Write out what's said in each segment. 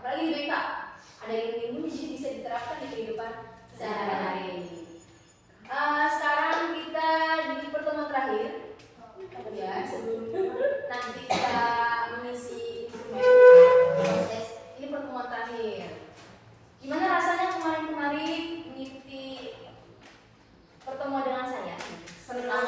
apalagi di BK ada ilmu di sini bisa diterapkan di kehidupan sehari-hari. Sekarang kita di pertemuan terakhir ya, sebelum nanti kita mengisi instrumen proses. Ini pertemuan terakhir. Gimana rasanya kemarin-kemarin mengikuti pertemuan dengan saya? Senang.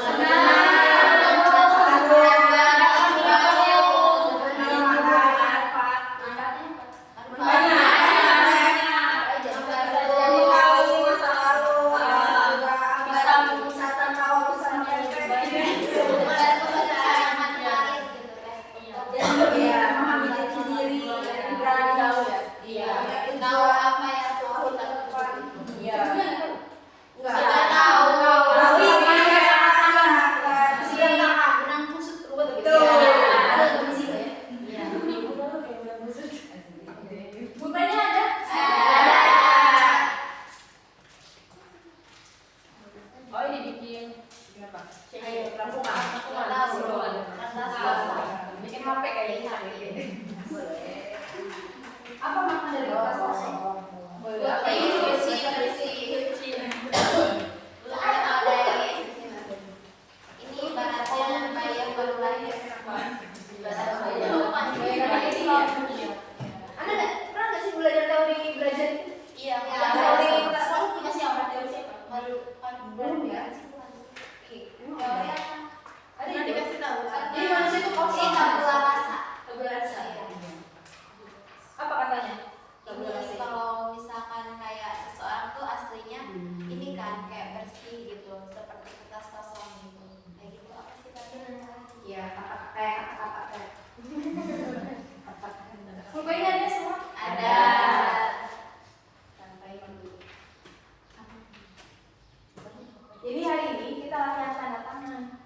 Jadi hari ini kita latihan tanda tangan.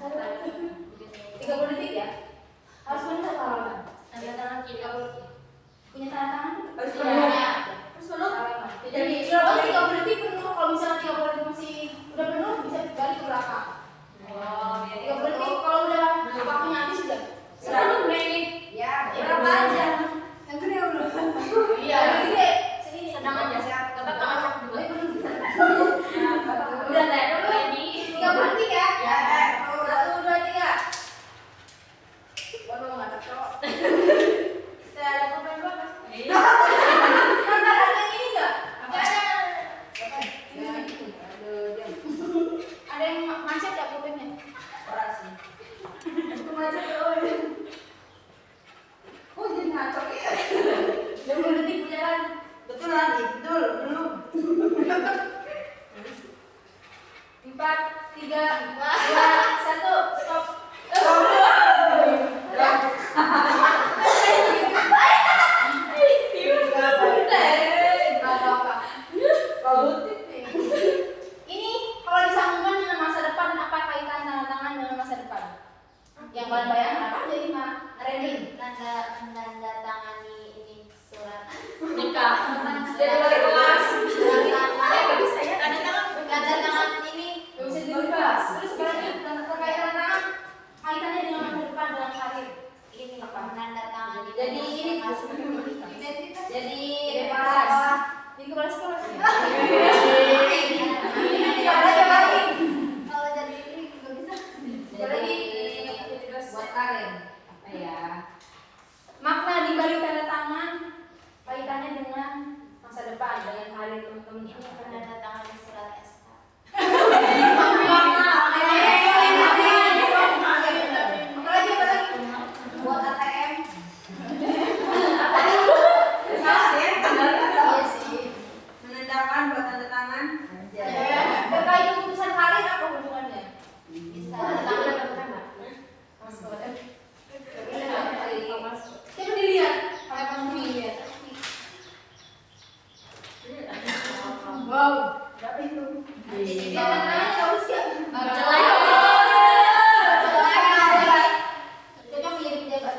30 detik ya. Harus benar kalau tanda tangan 30. Punya tanda tangan harus benar. Harus penuh. Jadi kalau 30 detik penuh, kalau misalnya 30 detik masih udah penuh bisa balik ke belakang. Oh, 30 detik kalau udah waktunya habis sudah. 10 menit. Ya, berapa aja? Yang gede dulu. Iya, yang gede. Sini sedang aja. Tetap acak dulu. Udah deh, dulu ini 30 detik ya. Ya. 1 2 3. Baru ngacak cowok. Kita ada pulpen berapa? Iya. Mana ada ini enggak? Ada. Ada yang macet enggak pulpennya? Ora sih. Itu macet terus. Kok jadi ngacak ya? 20 detik berjalan. Betul lagi, betul, belum. 4 3 2 1 stop. Ini kalau disambungkan dengan masa depan, apa kaitan tanda tangan dengan masa depan? Yang kalian bayangkan apa jadi Mak? Ready? Menandatangani ini surat Nikah. Jadi balik kelas. Tanda tangan ini Gak bisa dibuka. Terus sekarang terkait tanda tangan kaitannya dengan masa depan dalam karir. ini menandatangani. Jadi ini identitas. jadi kelas. Di kepala sekolah. Kalau jadi ini nggak bisa. Jadi Buat karir apa ya? makna di balik tanda tangan kaitannya dengan masa depan, dengan karir teman-teman. Ini menandatangani surat SK. Apalagi Buat ATM. Iya sih. Menandakan buat tanda tangan. Terkait keputusan karir apa hubungannya? Bisa. Coba dilihat. Kalau kamu dilihat. Wow, berapa itu? Jadi Tanda tangannya bagus ya? jelek. Cocok menjadi pejabat.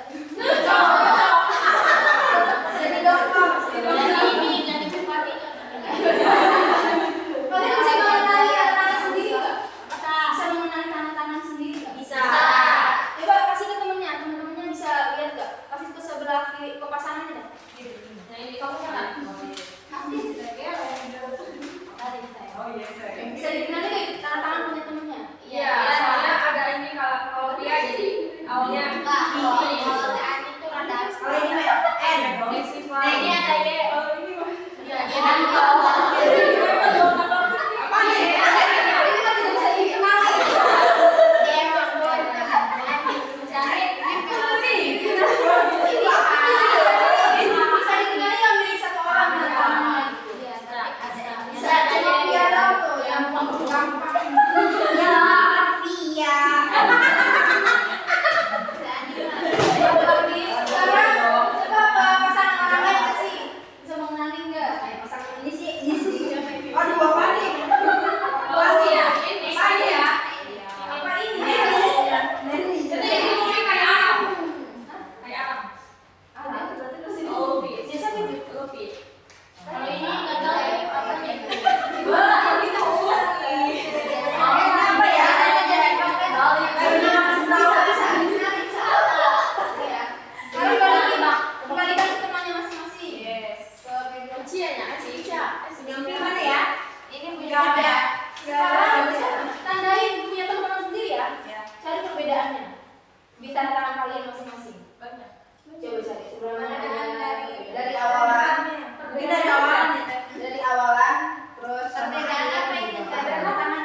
Jadi dokter. Jadi bupati. Kalian bisa mengenali tanda tangan sendiri nggak? Bisa mengenali tanda tangan sendiri nggak? Bisa. Coba kasih ke temennya bisa lihat nggak? Kasih ke sebelah kiri, ke pasangannya dah. Ini kamu sana. Pasti juga ya. Tadi saya. Oh iya, saya. Bisa dikenali kayak tanda tangan punya temennya. Iya, soalnya ada ini kalau dia jadi awalnya Enggak, I. kalau TAN itu rada Kalau ini mah N dong. Nah, ini ada Y. Oh ini mah. Iya, dia dari bawah. Apa nih? Ini kan tidak bisa dikenali. Dia emang boy. Cari Bisa dikenali yang milik satu orang tanda tangan. Iya, tapi ada. Bisa cuma piala tuh yang gampang. Ya, Via. Sekarang coba pasangan orang lain sih bisa mengenali nggak? Ini sih. Aduh, apa nih? Pasti ya. Ini Pasti ya. Apa ini? Nenny. Jadi ini mungkin kayak Arab. Kayak apa? Ada berarti lu sini. Oh, Bi. Biasa gitu. Lupi. Kalau ini nggak tahu ya apa ya. Wah, ini tuh uas nih. Kayaknya apa ya? Kayaknya masih tahu. Bisa. Ya. Sekarang kembalikan ke temannya masing-masing. Yes. Ke background. Cianya, Cica. Yang pilih mana ya? Ini punya Nggak ada. saya. Sekarang tandain punya teman sendiri ya. Ya. Cari perbedaannya di tanda tangan kalian masing-masing. Banyak. Coba cari sebelah mana Dari- dari awalan. Ini dari awalan ya, Teh. Dari awalan terus Perbedaan apa ini, Teh? tanda tangan.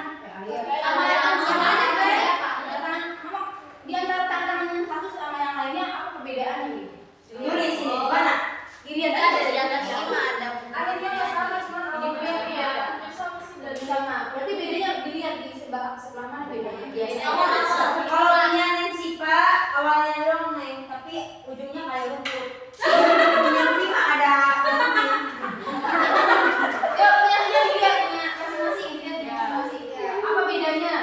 Sama yang sama aja siapa? Tanda tangan. Memang di antara tanda tangan yang satu sama yang lainnya apa perbedaannya gitu? Ini sini, mana? Dilihat Ada aja di atas ini mah ada. Akhirnya ya sama cuma Ini beda ya. dari sama. Berarti bedanya dilihat di sebelah mana bedanya? Biasanya Awal awal. Kalau punya Nancy Pak, awalnya doang Neng, tapi ujungnya kayak rumput. Punya Prima ada dalamnya. ya punya dilihat punya masing-masing dilihat punya masing-masing. Apa bedanya?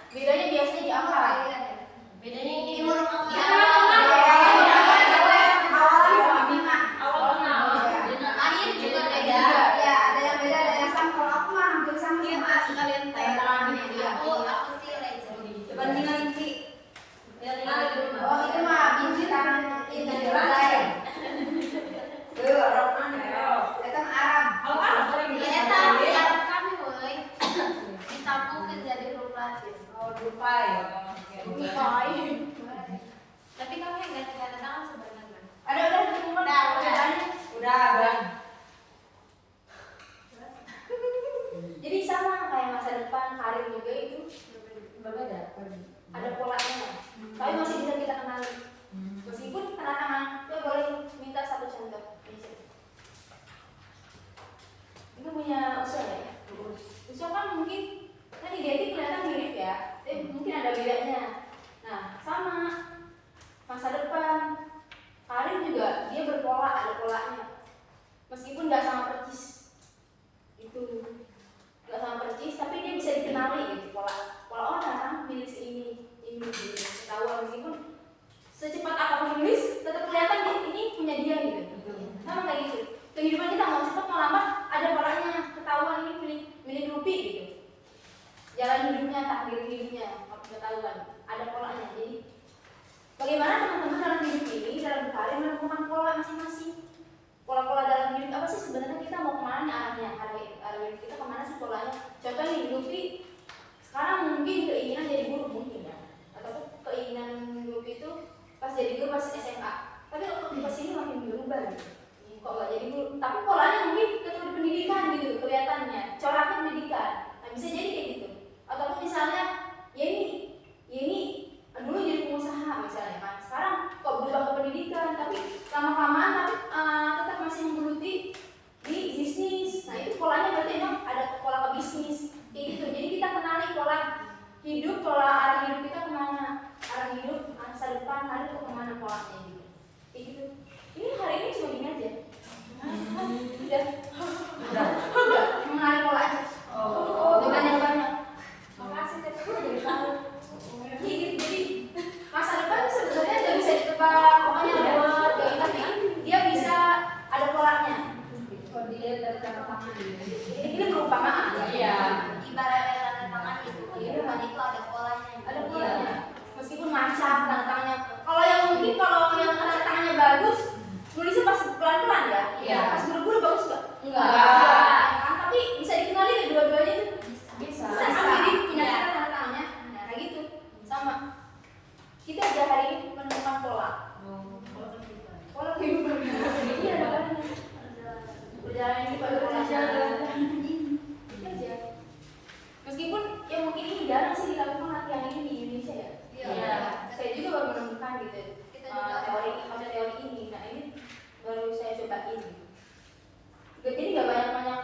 Bedanya biasanya di apa? Bedanya ini Timur di awalan sama Bima. awalnya. Air juga beda. Ya, ada yang beda, ada yang sama. Kalau aku mah hampir sama Sekalian tanda tangannya dia. Aku sih legend. Coba tinggalin Pi. Oh, itu mah bintang ini Israel. Orang mana ya? Itu mah Arab. Kalau Arab paling Iya, bisa. tapi Arab kami woy. Disambungkan jadi huruf Latin. Oh, Dubai. Tapi kamu yang ganti tanda tangan sebenarnya. Udah ketemu kan? Perbedaannya. Udah, Bang. Jadi sama kayak masa depan, karir juga itu berbeda. Ada polanya. Tapi masih bisa kita kenali. Meskipun tanda tangan, kita boleh minta satu contoh. Ini punya usul ya? Usul kan mungkin kan identik kelihatan mirip ya, tapi mungkin ada bedanya. Nah, sama masa depan, karir juga dia berpola, ada polanya. Meskipun nggak sama persis, itu nggak sama persis, tapi dia bisa dikenali gitu pola. Pola oh ternyata milik ini ketahuan meskipun secepat apapun nulis tetap kelihatan ini punya dia gitu. Sama kayak gitu. Kehidupan kita mau cepat mau lambat ada polanya, ketahuan ini milik Rupi gitu. Jalan hidupnya, takdir hidupnya, ketahuan ada polanya. Jadi bagaimana teman-teman dalam hidup ini, dalam berkarir menemukan pola masing-masing. Pola-pola dalam hidup apa sih sebenarnya kita mau kemana nih arahnya? Arah hidup kita kemana sih polanya? Contoh nih, Rupi sekarang mungkin keinginan jadi guru mungkin ya, atau keinginan Rupi itu pas jadi guru pas SMA. Tapi pas ini makin berubah gitu. Kok nggak jadi guru? Tapi polanya mungkin tetap di pendidikan gitu kelihatannya. Coraknya pendidikan. Nah bisa jadi kayak gitu. Ataupun misalnya ya ini dulu jadi pengusaha misalnya kan. Sekarang kok berubah ke pendidikan, tapi lama-kelamaan tapi tetap masih menggeluti di bisnis. Nah itu polanya berarti emang ada pola ke bisnis kayak gitu. Jadi kita kenali pola hidup, pola arah hidup kita kemana, arah hidup masa depan hari itu kemana polanya gitu. Kayak gitu. Ini hari ini cuma gini aja. Udah mengenali pola aja. Dengan yang banyak. Makasih tapi gue jadi tahu. Jadi masa depan sebenarnya nggak bisa ditebak, pokoknya ada buat kayak tapi dia bisa ada polanya. Kalau dilihat dari tanda tangan ini perumpamaan. Iya. Ibaratnya tanda tangan itu, kehidupan itu ada polanya. Ada polanya. Meskipun macam tanda tangannya. Kalau yang mungkin kalau yang tanda tangannya bagus, nulisnya pas pelan-pelan ya. Iya. Pas enggak kan, tapi bisa dikenali nggak dua-duanya itu? Bisa. Jadi punya tanda tangannya, nah kayak gitu sama. Kita aja hari ini menemukan pola kehidupan. Iya ada perjalanan ini pada perjalanan aja. Meskipun ya mungkin ini jarang sih dilakukan latihan ini di Indonesia ya. Iya. Saya juga baru menemukan gitu. Teori ini. Nah ini baru saya cobain. Jadi nggak banyak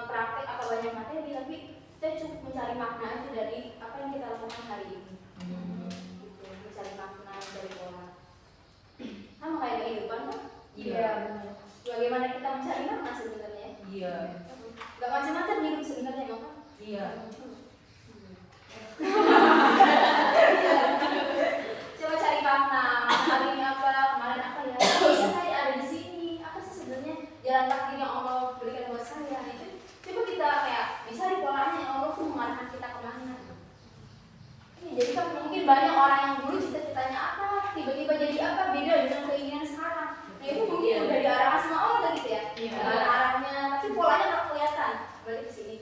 praktek atau banyak materi, tapi kita cukup mencari makna aja dari apa yang kita lakukan hari ini. Gitu, mencari makna dari pola. Sama kayak kehidupan kan? Iya. Bagaimana kita mencari makna sebenarnya? Iya. Gak macam-macam hidup sebenarnya maka. Iya. Coba cari makna hari ini apa, kemarin apa ya? Bisa saya ada di sini. Apa sih sebenarnya jalan takdir yang Allah berikan buat saya? Itu coba kita kayak bisa di polanya Allah tuh mengarahkan kita kemana? Jadi kan mungkin banyak orang yang dulu cita-citanya apa, tiba-tiba jadi apa, beda dengan keinginan sekarang. Nah itu mungkin udah diarahkan sama Allah gitu ya. Arahnya, tapi polanya nggak kelihatan. Berarti kesini.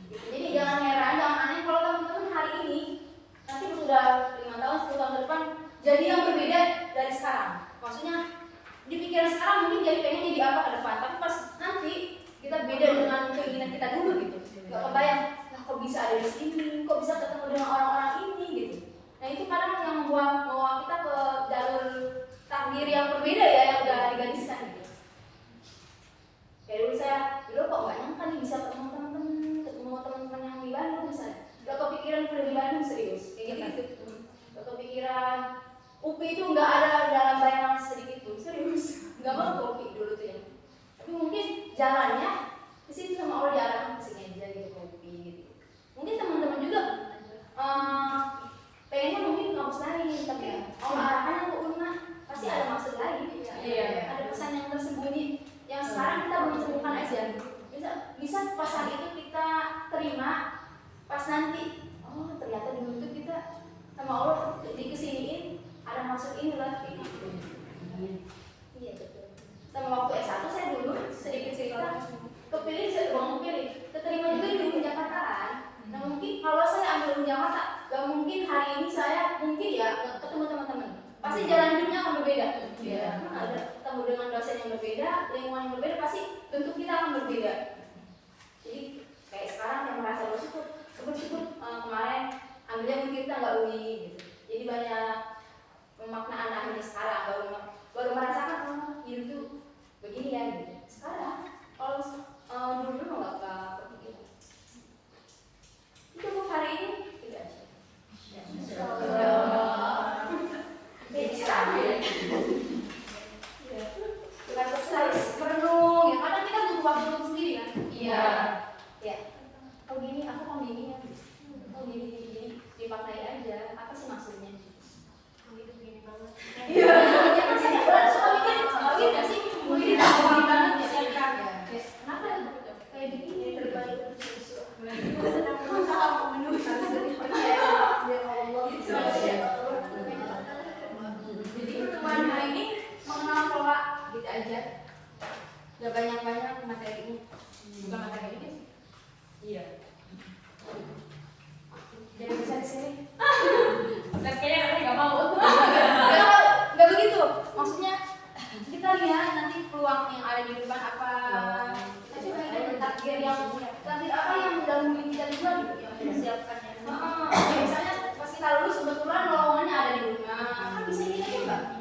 Jadi jangan heran, jangan aneh kalau teman-teman hari ini nanti sudah 5 tahun, 10 tahun ke depan jadi yang berbeda dari sekarang. Maksudnya di pikiran sekarang mungkin jadi pengen jadi apa ke depan, tapi pas nanti kita beda dengan keinginan kita dulu gitu. Gak kebayang, nah kok bisa ada di sini, kok bisa ketemu dengan orang-orang ini gitu. Nah itu kadang yang membawa kita ke jalur takdir yang berbeda ya, yang udah digariskan gitu. Kayak dulu kok gak nyangka nih bisa ketemu teman-teman yang di Bandung misalnya. Gak kepikiran udah di Bandung serius, kayak gitu. Gak kepikiran UPI itu nggak ada dalam bayangan sedikit pun, serius. Gak mau ke UPI dulu tuh ya. Tapi mungkin jalannya ke situ sama Allah diarahkan ke sini aja gitu ke UPI gitu. Mungkin teman-teman juga pengennya mungkin kampus lain, tapi Allah arahkan ke UNA pasti ada maksud lain. Ada pesan yang tersembunyi yang sekarang kita belum temukan aja. Bisa pas saat itu kita terima, pas nanti oh ternyata dulu itu kita sama Allah dikesiniin ada maksud inilah gitu. Iya betul. Sama waktu S1 saya dulu sedikit cerita kepilih, saya mau kepilih, keterima juga di UIN Jakarta kan. Nah mungkin kalau saya ambil UIN Jakarta, gak mungkin hari ini saya mungkin ya ketemu teman-teman. Pasti jalan hidupnya akan berbeda. Ada ketemu dengan dosen yang berbeda, lingkungan yang berbeda, pasti bentuk kita akan berbeda. Jadi kayak sekarang yang merasa bersyukur kemarin ambilnya mungkin kita nggak UI gitu. Jadi banyak pemaknaan akhirnya sekarang baru merasakan hidup itu begini ya gitu. Sekarang kalau dulu nggak kepikiran. Itu untuk hari ini tidak aja. Dengan sekali merenung ya, kadang kita butuh waktu sendiri kan. Iya. Ya. Oh gini, aku mau gini ya. Oh gini dipakai aja. Apa sih maksudnya? Hidup gini banget. Iya. Ya kan sih kan suka mikir, oh gini sih, gini gini banget ya kan. Kenapa kayak begini berbalik sesuatu. Usaha memenuhi ya Allah gitu. Jadi pertemuan hari ini mengenal pola gitu aja. Gak banyak-banyak materinya. Bukan materi ini sih. Iya. Jadi bisa di sini. Dan kayaknya katanya nggak mau. Gak begitu. Maksudnya kita lihat nanti peluang yang ada di depan apa. Kita coba lihat takdir apa yang udah mungkin kita juga gitu yang kita siapkan ya. Misalnya pas kita lulus kebetulan lowongannya ada di rumah. Kan bisa kita coba.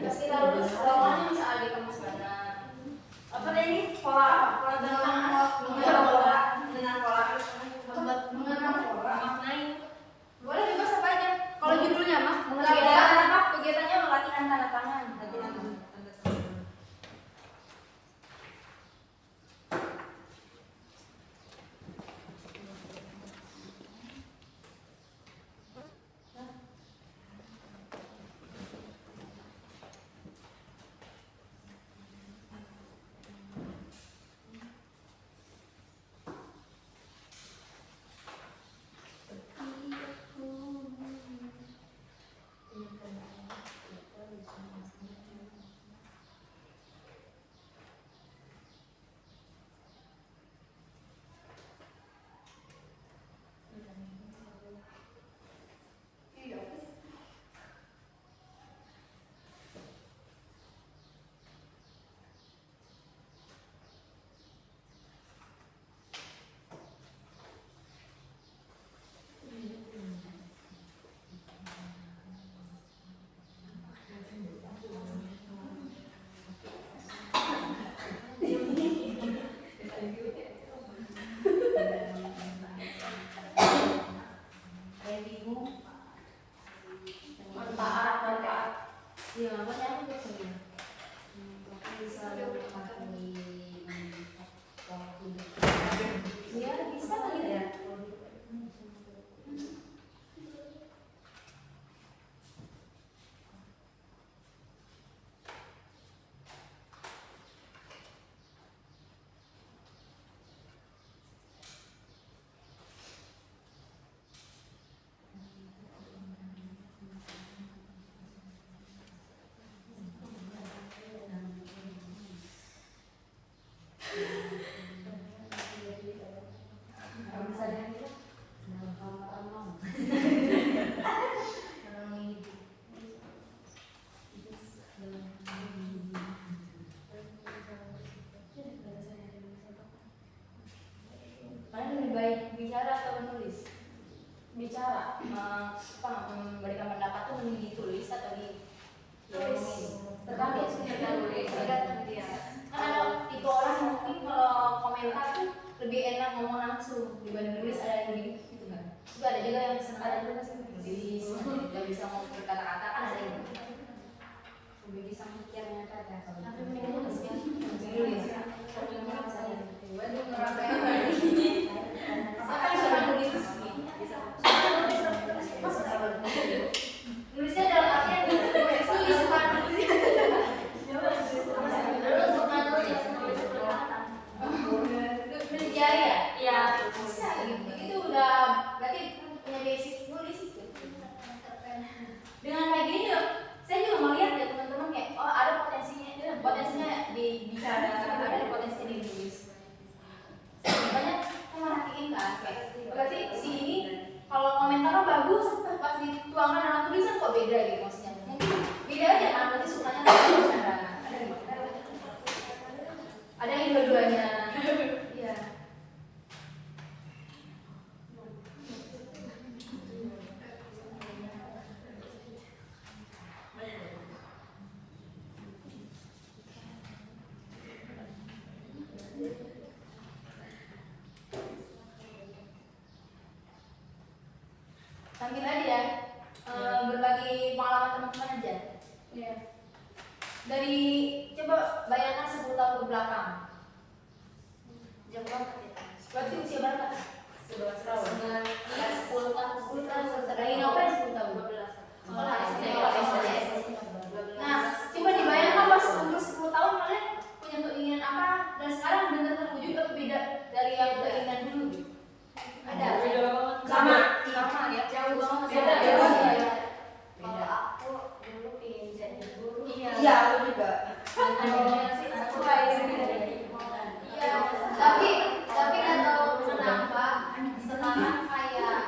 Pas kita lulus lowongannya bisa ada di kampus mana. Apa tadi pola apa? Pola mengenal pola. Maknain. Boleh bebas apa aja. Kalau judulnya mah kegiatannya latihan tanda tangan. bicara memberikan pendapat tuh mending ditulis atau tergantung dia. Kan ada tipe orang yang mungkin kalau komentar tuh lebih enak ngomong langsung dibanding nulis, ada yang lebih gitu kan. Juga ada juga yang sekarang juga masih nulis, nggak bisa ngomong berkata-kata, kan ada yang lebih bisa mikirnya kata. Tapi mending nulis kan, nulis. Waduh, ngerasain lagi. Apa yang sudah nulis? Nulisnya dalam artian nulis bukan nulis jari ya? Iya. Bisa gitu. Itu udah berarti punya basic nulis itu. Dengan kayak gini tuh, saya juga melihat ya teman-teman kayak oh ada potensinya dibicara, ada potensinya ditulis. Banyak yang merhatiin kan kayak berarti si ini kalau komentarnya bagus pas dituangkan dalam tulisan kok beda gitu maksudnya. Mungkin beda aja kan, berarti sukanya bicara. Ada yang dua-duanya. Iya. Sambil aja ya, berbagi pengalaman teman-teman aja. Iya. Dari coba bayangkan 10 tahun ke belakang. Jauh banget ya. Berarti usia berapa? 11 tahun. 10 tahun. Lagi ngapain 10 tahun? 12. Sekolah SD. Nah, 12. coba dibayangkan pas umur 10 tahun kalian punya keinginan apa dan sekarang benar terwujud atau beda dari yang keinginan dulu? Ada. Beda banget. Sama ya. jauh banget. Beda. Kalau aku dulu pengen jadi guru. Iya, aku juga. Iya, tapi nggak tahu kenapa sekarang kayak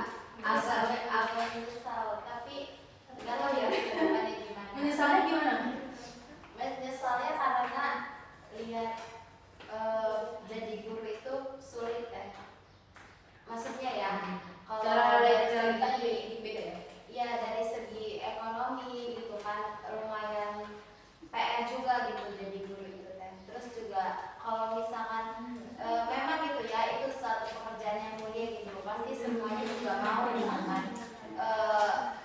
asalnya aku menyesal, tapi nggak tahu ya kedepannya gimana. Menyesalnya gimana? Menyesalnya karena lihat jadi guru itu sulit maksudnya ya kalau Cara dari realitanya segi beda ya? ya dari segi ekonomi gitu kan lumayan PR juga gitu jadi guru itu kan. Terus juga kalau misalkan memang gitu ya itu suatu pekerjaan yang mulia gitu pasti semuanya juga mau gitu kan.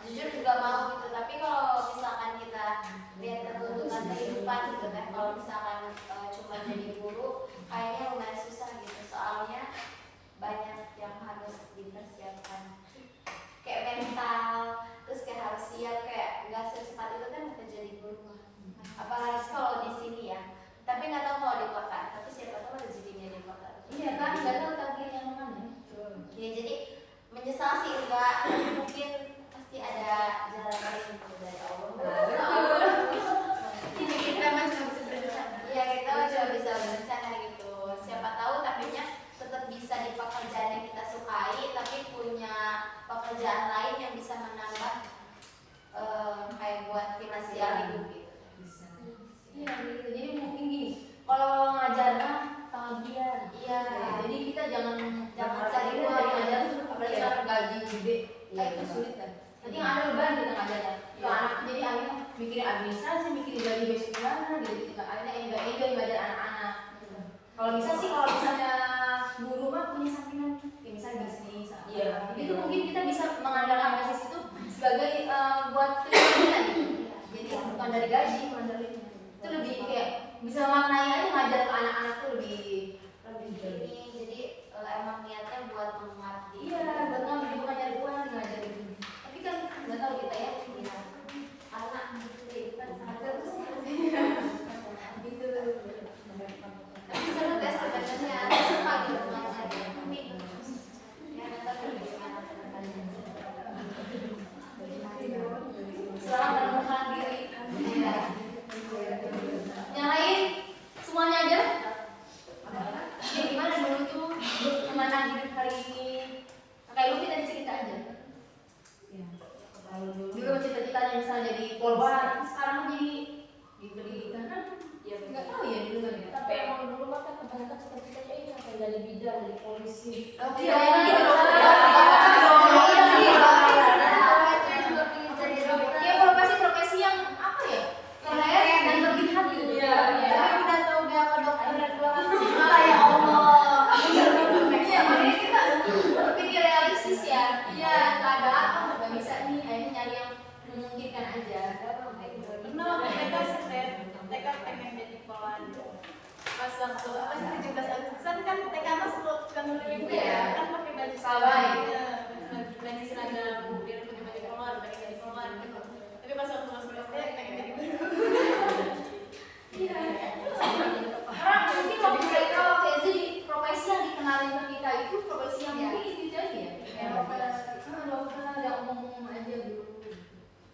Jujur juga mau gitu, tapi kalau misalkan kita lihat kebutuhan kehidupan gitu kan, kalau misalkan cuma jadi guru kayaknya lumayan susah gitu soalnya banyak yang harus dipersiapkan kayak mental, terus kayak harus siap kayak nggak secepat itu kan kita jadi guru mah. Apalagi kalau di sini ya, tapi nggak tahu kalau di kota, tapi siapa tahu rezekinya di kota. Iya kan, nggak tahu takdir yang mana. Ya jadi menyesal sih enggak, tapi mungkin pasti ada jalan lain gitu dari Allah. Ini kita mah cuma bisa berencana. Iya kita cuma bisa berencana gitu. Siapa tahu tapinya tetap bisa di pekerjaan yang kita sukai, tapi punya pekerjaan lain yang bisa menambah kayak buat finansial hidup gitu. Iya gitu. Jadi mungkin gini, kalau ngajarnya pengabdian. Iya. Jadi kita jangan cari uang uang. dari ngajar tuh apalagi karena gaji gede. Kayak itu sulit kan. Nanti yang ada beban kita ngajarnya. Kalau anak jadi akhirnya mikirin administrasi, mikirin gaji besok gimana gitu. Kita akhirnya enjoy ngajar anak-anak. Kalau bisa sih kalau misalnya guru mah punya sampingan, ya misalnya bisnis. Iya. Itu mungkin kita bisa mengandalkan bisnis itu sebagai buat kehidupan gitu. Jadi bukan dari gaji, bukan dari itu lebih kayak bisa maknai aja ngajar ke anak-anak tuh lebih Ini jadi emang niatnya buat mengabdi. iya buat ngambil bukan nyari uang ngajar gitu. Tapi kan nggak tahu kita ya Karena kehidupan sangat bagus ya. gitu. Tapi seru guys sebenarnya, aku suka gitu ngajar ya. Tapi ya nggak tahu gimana kedepannya. Selamat menemukan diri. Iya. Yang lain semuanya aja. Ya gimana dulu tuh memandang hidup hari ini? Kayak lu kita cerita aja. Dulu cita-citanya misalnya jadi polwan, sekarang jadi di pendidikan kan? Ya nggak tahu ya dulu kan. Tapi emang dulu kan kebanyakan cita-citanya ini akan jadi bidan, jadi polisi. Iya, gitu loh. Iya. Kan pakai baju Sabai. baju seragam, biar pakai baju kolor, pakai baju kolor gitu. Tapi pas waktu masuk SD pengen jadi guru. Iya. Karena mungkin waktu mereka waktu SD di profesi yang dikenalin ke kita itu profesi yang mungkin itu jadi ya. Kayak dokter, ada umum aja dulu.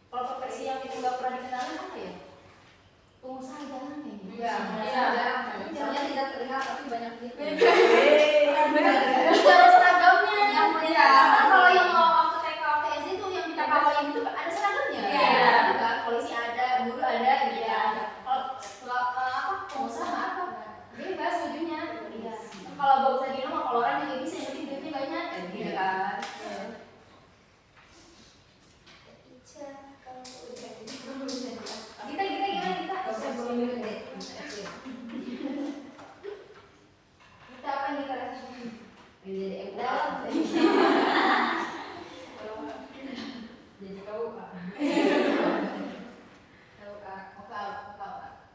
Kalau profesi yang itu nggak pernah dikenalin apa ya? Pengusaha jalan kayaknya. Misalnya tidak terlihat tapi banyak gitu. Secara seragamnya. Yang punya. Karena kalau yang mau waktu TK waktu SD tuh yang kita kawain itu ada seragamnya. Iya. Ada kan? Polisi ada, guru ada gitu ya. Kalau apa pengusaha apa? Bebas ujungnya. Iya. Kalau bagus lagi mah kalau orang yang bisa yang penting duitnya banyak kan gitu kan. Kita gimana kita? Kita apa yang kita rasakan? Jadi dalam. Jadi kau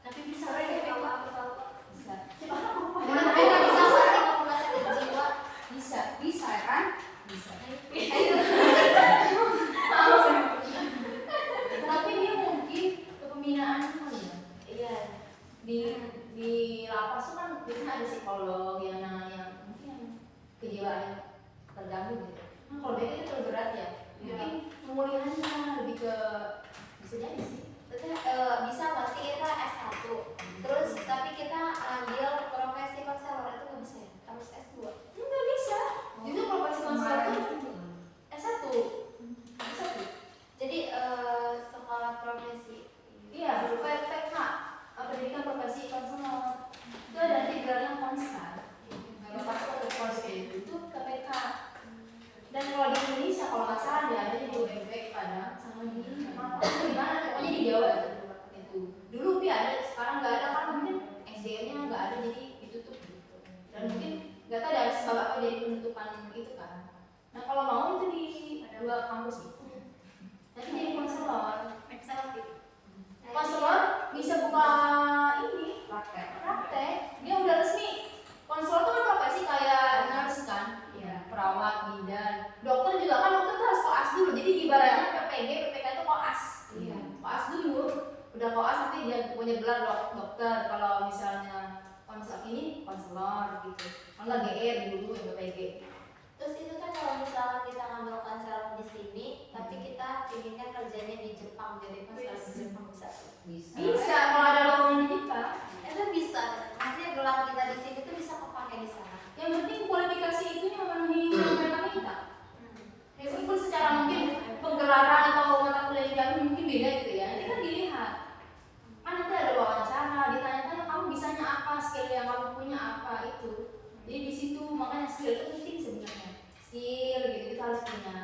Tapi bisa ya kalau bisa. Mana mereka bisa pasti ngomong bahasa jiwa. Bisa kan? Bisa. Tapi dia mungkin kepembinaan kali ya. Iya. Di lapas tuh kan biasanya ada psikolog yang namanya mungkin yang kejiwaan terganggu gitu. Nah, kalau dia itu terlalu berat ya. Mungkin pemulihannya lebih ke bisa jadi sih. Bisa pasti kita S1 terus tapi kita ambil profesi konselor itu nggak bisa ya harus S2. Enggak bisa. Justru profesi konselor itu S1. S1. Jadi sekolah profesi Iya, PPK, pendidikan profesi konselor. Itu ada nanti gelarnya konsal. Bapak satu konsel itu KPK. Dan kalau di Indonesia kalau nggak salah dia ada di UMB pada sama di mana pokoknya di Jawa itu. Dulu Pi ada, sekarang nggak ada kan mungkin SDM-nya nggak ada jadi ditutup gitu. Dan mungkin nggak tahu ada sebab apa jadi penutupan itu kan. Nah kalau mau itu di dua kampus itu. Nanti jadi konselor. Konselor bisa buka ini praktek. Dia udah resmi. Konselor itu kan profesi kayak nurse kan, perawat, bidan, dokter juga kan dokter tuh harus koas dulu. Jadi ibaratnya PPG, PPK itu koas. Iya. Koas dulu, udah koas nanti dia punya gelar dokter. Kalau misalnya konselor ini konselor gitu. Kalau nggak GR dulu yang PPG. terus itu kan kalau misalnya kita ngambil konselor di sini tapi kita inginnya kerjanya di Jepang jadi konselor di Jepang bisa Bisa kalau ada lowongan di kita. itu bisa maksudnya gelar kita di sini tuh bisa kepake di sana. Yang penting kualifikasi itu yang memenuhi yang mereka minta. Meskipun secara mungkin penggelaran atau mata kuliah yang diambil mungkin beda gitu ya. Ini kan dilihat. Kan nanti ada wawancara, ditanya-tanya kamu bisanya apa, skill yang kamu punya apa itu. Jadi di situ makanya skill itu penting sebenarnya. Skill gitu kita harus punya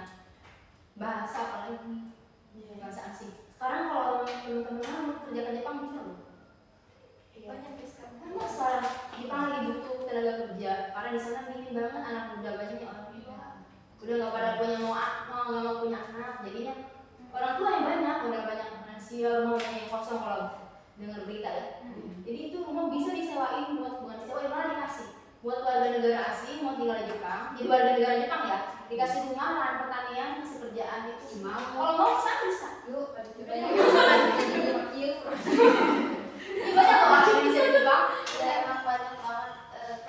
bahasa apalagi bahasa asing. Sekarang kalau teman-teman kerja ke Jepang bisa loh. Banyak ya sekarang. Karena sekarang Jepang lagi butuh tenaga kerja karena di sana minim banget anak muda banyak orang tua. Udah nggak pada punya mau punya anak, jadinya orang tua yang banyak, udah banyak finansial, rumahnya yang kosong kalau dengar berita ya. Jadi itu rumah bisa disewain bukan disewain malah dikasih buat warga negara asing mau tinggal di Jepang. Jadi warga negara Jepang ya dikasih rumah, lahan pertanian, kasih kerjaan itu. Kalau mau bisa. Yuk, Ini banyak loh orang Indonesia di Jepang. ya emang banyak banget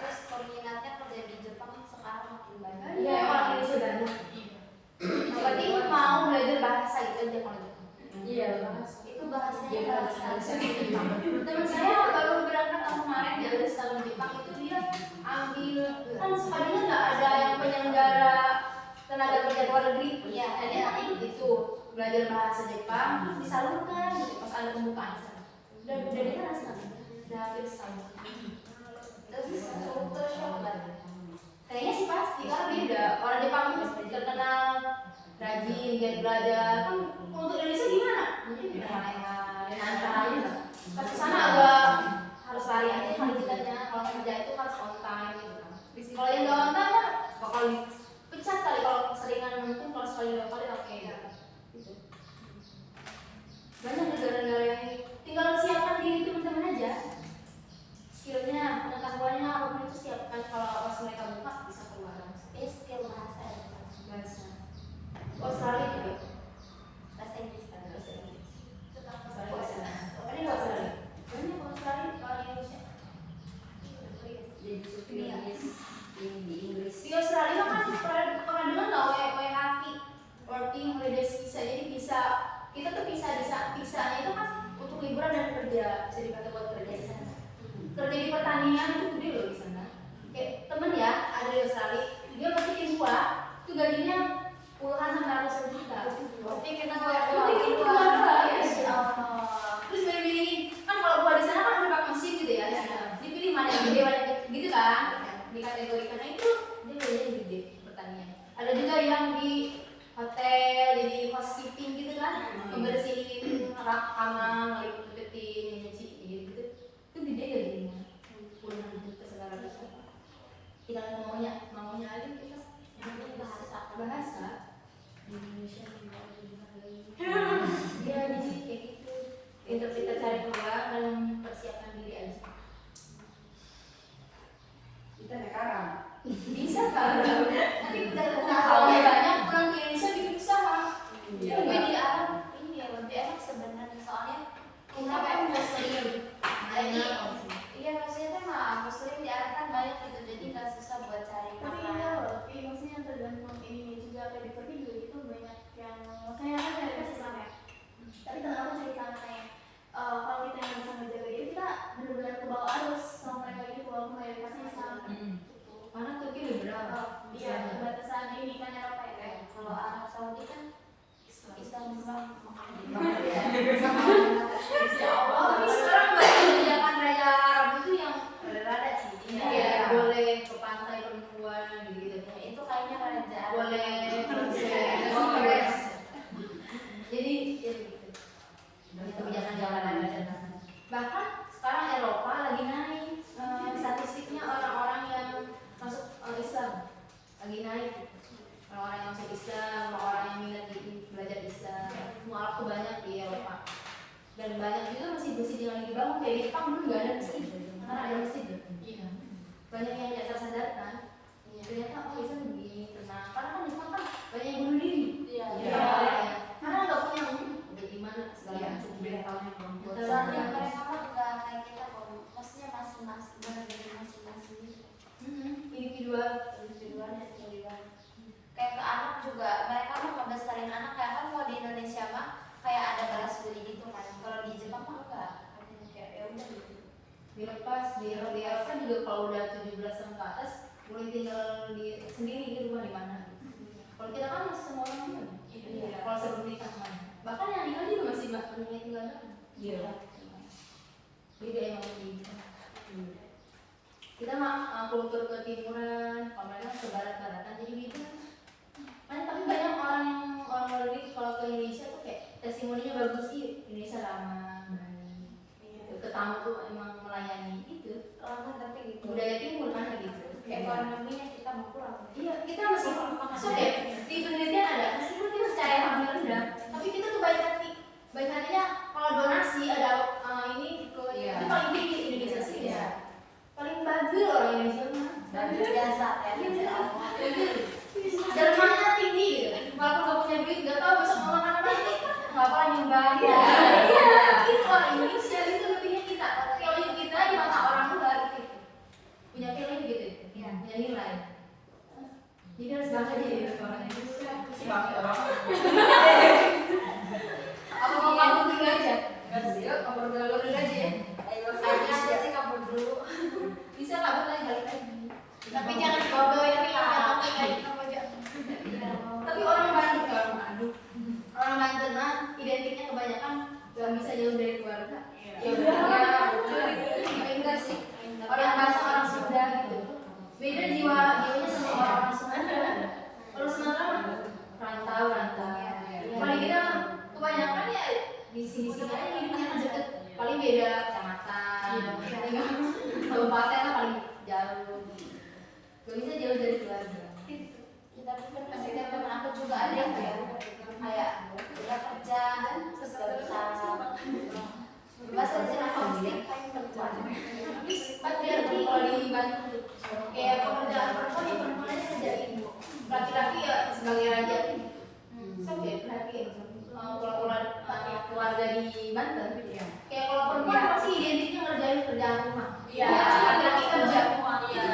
terus peminatnya kerja di Jepang sekarang makin banyak. Iya, orang Indonesia banyak. Yang penting mau belajar bahasa itu aja kalau Jepang. Iya, Itu bahasanya bahasa Teman saya baru berangkat tahun kemarin dari setahun Jepang itu dia ambil kan sepanjangnya nggak ada yang penyelenggara tenaga kerja luar negeri. Iya. Nah, dia kan ikut itu belajar bahasa Jepang terus disalurkan gitu pas ada pembukaan di sana. Udah dia kan sekarang udah hampir setahun. terus struktur shock banget. Kayaknya sih pasti karena beda. Orang Jepang itu terkenal rajin, giat belajar. Kan untuk Indonesia gimana? Mungkin antara pas kesana agak harus lari aja kalau kitanya. Kalau kerja itu harus on time gitu kan. Kalau yang nggak on time kan bakal dipecat kali kalau keseringan mungkin kalau sekali dua kali oke ya. Gitu. Banyak negara-negara yang tinggal siapkan diri teman-teman aja. Skillnya, pengetahuannya apapun itu siapkan kalau pas mereka buka bisa keluar. di Inggris. Di Australia kan pernah dengar nggak WHP, working holidays visa. Jadi bisa kita tuh visanya itu kan untuk liburan dan kerja, bisa dipakai buat kerja di sana. Kerja di pertanian itu gede loh di sana. Kayak temen ya ada di Australia, dia masukin buah, itu gajinya puluhan sampai ratusan juta. Tapi kita Bikin buah doang, ya. Terus milih-milih kan kalau buah di sana kan udah pakai mesin gitu ya. Dipilih mana yang gede, mana yang kecil gitu kan. Dikategorikan, nah itu dia gajinya gede pertanian. Ada juga yang di hotel jadi housekeeping gitu kan, membersihin kamar, ngelipet-lipetin, nyuci gitu. Itu gede gajinya. Puluhan juta segala macam. Tinggal maunya aja kita. Bahasa di Indonesia dia di sini kayak gitu. Kita cari peluang dan persiapkan diri aja. Kita sekarang. Bisa kan? Nanti udah usaha banyak pulang ke Indonesia bikin usaha. Tapi di Arab ini ya lebih enak sebenarnya, soalnya kita kan muslim. Jadi iya maksudnya kan muslim di Arab kan banyak gitu, jadi nggak susah buat cari Tapi makan. iya loh, tapi maksudnya tergantung ini juga kayak di Turki juga gitu banyak yang maksudnya kan mereka Islam ya. Tapi teman aku cerita kayak kalau kita yang bisa menjaga diri kita benar-benar ke bawah arus sama mereka gitu walaupun mayoritasnya Islam. Gitu. Karena Turki liberal. Iya, batasan ini kan Eropa ya. Kayak kalau Arab Saudi kan Islam Oh, tapi sekarang banyak kebijakan raya Arab itu yang rada-rada sih. Iya. Boleh ke pantai perempuan gitu. itu kayaknya raja. Boleh kongres. Jadi gitu. Kebijakan jalan rada. Bahkan sekarang Eropa lagi naik statistiknya orang-orang yang masuk Islam lagi naik. Orang-orang yang masuk Islam, orang yang minat belajar Islam, mualaf tuh banyak di Eropa. Dan banyak juga masjid-masjid yang lagi dibangun, kayak di Jepang dulu nggak ada masjid, karena ada masjid. Iya. Banyak yang tidak tersadarkan. Ternyata Islam begini tenang. Karena kan Jepang kan banyak yang bunuh diri. Iya. Karena nggak punya udah gimana segala macam beritahunya perempuan. Soalnya mereka kan nggak kayak kita kok, maksudnya masing-masing benar-benar masing-masing gitu. Individual. Kayak ke anak juga mereka mah ngebesarin anak kayak kan kalau di Indonesia mah kayak ada balas budi gitu kan, kalau di Jepang mah enggak, kayak ya udah gitu. Dilepas di Eropa juga kalau udah 17 tahun ke atas boleh tinggal sendiri di rumah di mana. Kalau kita kan masih sama orang tua. Iya. Kalau sebelum nikah mana. Bahkan yang nikah juga masih punya tinggal bareng. Iya. Beda emang gitu. Kita mah kultur ke timuran, kalau mereka ke barat-baratan jadi beda. Tapi banyak orang luar negeri kalau ke Indonesia tuh kayak testimoninya bagus sih, Indonesia ramah, gitu. Ke tamu tuh emang melayani gitu. Lama tapi gitu. Budaya timur kan gitu. Ekonominya kita mau kurang. Iya, kita masih di penelitian ada meskipun kita secara ekonomi rendah, tapi kita tuh baik hati. Baik hatinya kalau donasi ada ini ke itu paling tinggi di Indonesia sih ya. Paling bagel orang Indonesia mah. Bagel biasa ya. Dermanya tinggi gitu. Walaupun gak punya duit, gak tau besok mau makan apa nih. Gak apa nyumbang. Iya. Itu orang Indonesia itu lebihnya kita. Value kita di mata orang luar gitu. Punya value gitu. Punya nilai. Jadi harus bangga jadi orang Indonesia. Bangga. Apa mau kabur dulu aja? Gak sih, kabur dulu aja ya. Ayo sih kabur dulu. Bisa kabur lagi balik lagi. Tapi jangan bodoh ini jangan kayak kamu aja. Tapi orang Bandung, orang Banten mah identiknya kebanyakan gak bisa jauh dari keluarga. Ya udah, enggak sih. Orang Banten orang Sunda gitu. Beda jiwanya sama orang Sumatera. Kalau Sumatera mah rantau. Paling kita kebanyakan ya di sini aja hidupnya deket. Paling beda kecamatan, kabupaten lah paling jauh. Gak bisa jauh dari keluarga. Kita pikir masih teman aku juga ada yang kayak udah kerja terus gak bisa bahasa Jerman musik Tapi patriarki kalau di Banten kayak pekerjaan perempuan yang perempuan aja kerjain, laki-laki ya sebagai raja. Sampai perhatiin keluarga di Banten. Kayak kalau perempuan pasti identiknya ngerjain kerjaan rumah. Laki-laki kerja. Itu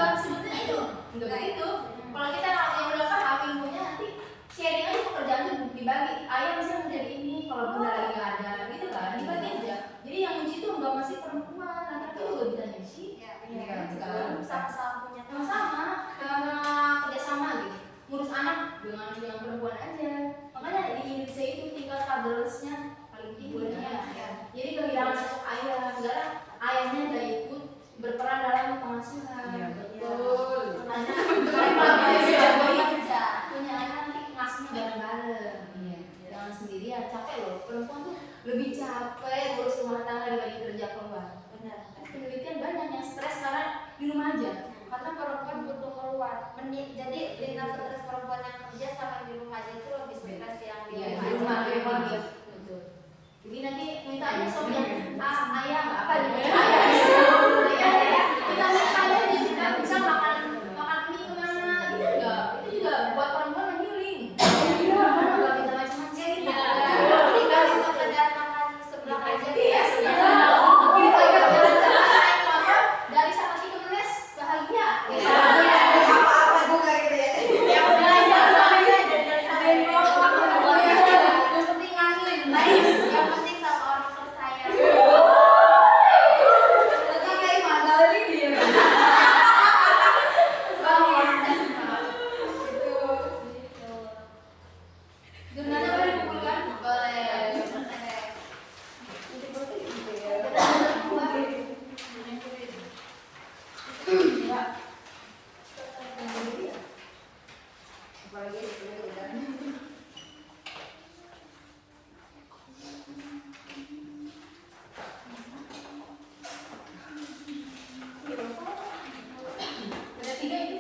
gaji ya Iya, juga sama-sama punya sama-sama kerjasama gitu, ngurus anak dengan perempuan aja. Makanya di Indonesia itu tingkat kaderlessnya paling tinggi ya. Jadi kehilangan sosok ayah, sekarang ayahnya udah ikut berperan dalam pengasuhan. Iya, betul. Anak punya anak nanti ngasuhnya bareng-bareng. Iya. Jangan sendirian, capek loh. Perempuan tuh lebih capek ngurus rumah tangga dibanding kerja keluar. benar. Penelitian banyak yang stres karena di rumah aja. Karena perempuan butuh keluar. Jadi tingkat stres perempuan yang kerja sama di rumah aja itu lebih stres yang di Iya, rumah. di rumah. Betul. Jadi nanti mintanya sop yang ayah nggak apa gitu ya. Ayah, kita minta ayah jadi kita bisa makan mie kemana gitu enggak. Itu juga buat perempuan yang healing. Iya, mana nggak minta macam-macam. Dikasih sekedar makan sebelah aja Iya, ya. dari Sabtu ke Menes bahagia. Apa-apa juga gitu ya. Yang penting nganglin. Yang penting sama orang tersayang. Tapi kayak mandal ini dia. Donatnya boleh dikumpulkan? Boleh. Ada 3 itu.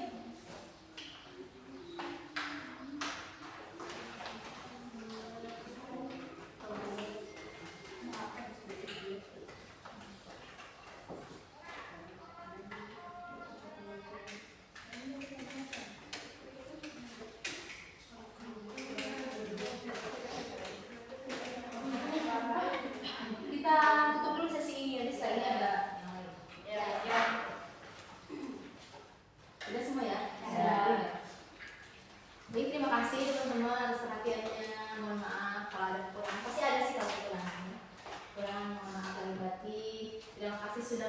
Kita tutup dulu sesi ini ya, setelah ini ada yang lain. Ya. Udah semua ya? Ya. Jadi terima kasih teman-teman atas perhatiannya. Mohon maaf kalau ada kekurangan. Pasti ada sih kalau kekurangan. Kurang mohon maaf lahir batin. Terima kasih sudah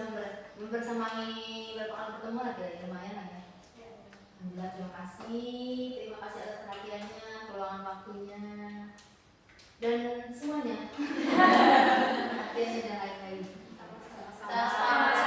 membersamai beberapa kali pertemuan ya, lumayan lah ya. Alhamdulillah terima kasih. Terima kasih atas perhatiannya, peluangan waktunya dan semuanya. Perhatiannya dan lain-lain. Sama-sama.